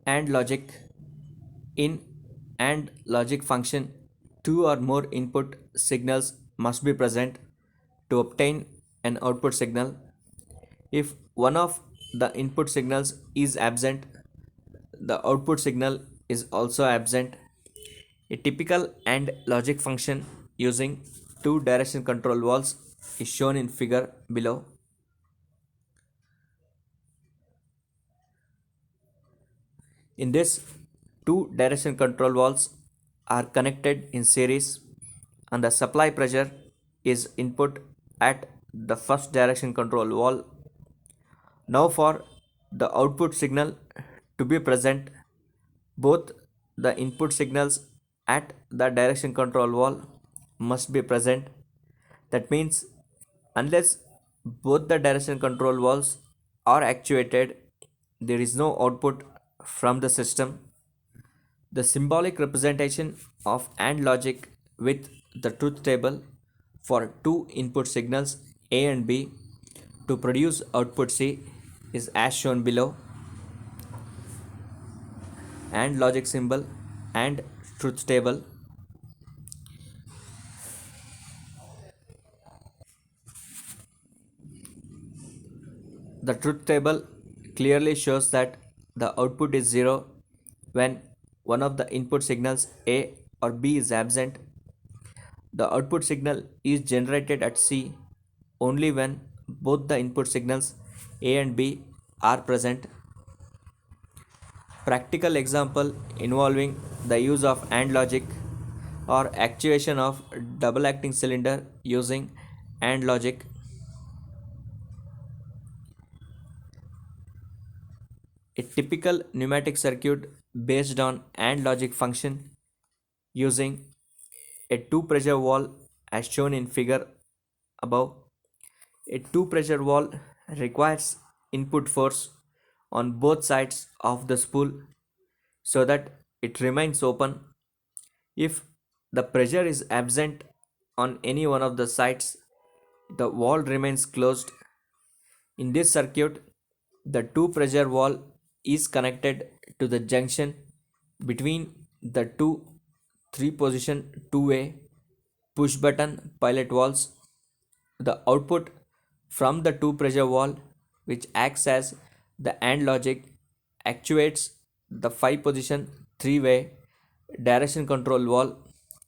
AND logic. In AND logic function, two or more input signals must be present to obtain an output signal. If one of the input signals is absent, the output signal is also absent. A typical AND logic function using two direction control valves is shown in figure below. In this, two direction control valves are connected in series and the supply pressure is input at the first direction control valve. Now for the output signal to be present, both the input signals at the direction control valve must be present. That means unless both the direction control valves are actuated, there is no output from the system. The symbolic representation of AND logic with the truth table for two input signals A and B to produce output C is as shown below. AND logic symbol and truth table. The truth table clearly shows that the output is 0 when one of the input signals A or B is absent. The output signal is generated at C only when both the input signals A and B are present. Practical example involving the use of AND logic or actuation of double acting cylinder using AND logic. A typical pneumatic circuit based on AND logic function using a two pressure valve as shown in figure above. A two pressure valve requires input force on both sides of the spool so that it remains open. If the pressure is absent on any one of the sides, the valve remains closed. In this circuit, the two pressure valve is connected to the junction between the two three position two-way push button pilot valves. The output from the two pressure valve, which acts as the AND logic, actuates the 5 position three-way direction control valve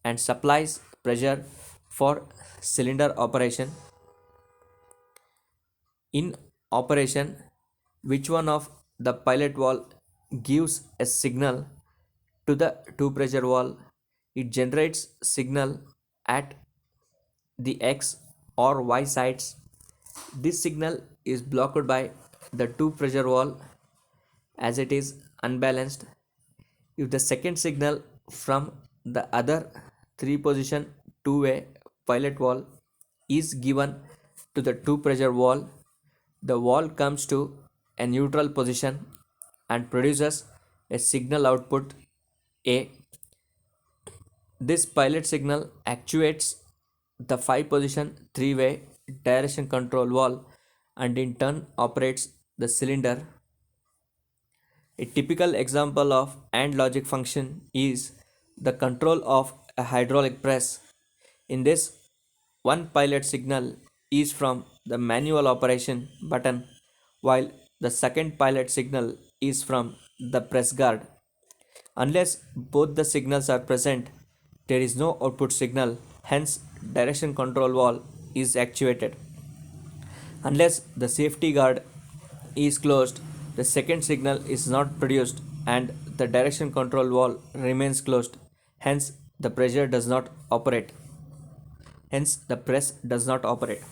and supplies pressure for cylinder operation. In operation, which one of the pilot valve gives a signal to the two pressure valve, it generates signal at the X or Y sides. This signal is blocked by the two pressure valve as it is unbalanced. If the second signal from the other three position two-way pilot valve is given to the two pressure valve, the valve comes to a neutral position and produces a signal output A. This pilot signal actuates the 5 position three-way direction control valve and in turn operates the cylinder. A typical example of AND logic function is the control of a hydraulic press. In this, one pilot signal is from the manual operation button while the second pilot signal is from the press guard. Unless both the signals are present, there is no output signal, hence direction control valve is actuated. Unless the safety guard is closed, the second signal is not produced and the direction control valve remains closed. Hence, the pressure does not operate. Hence, the press does not operate.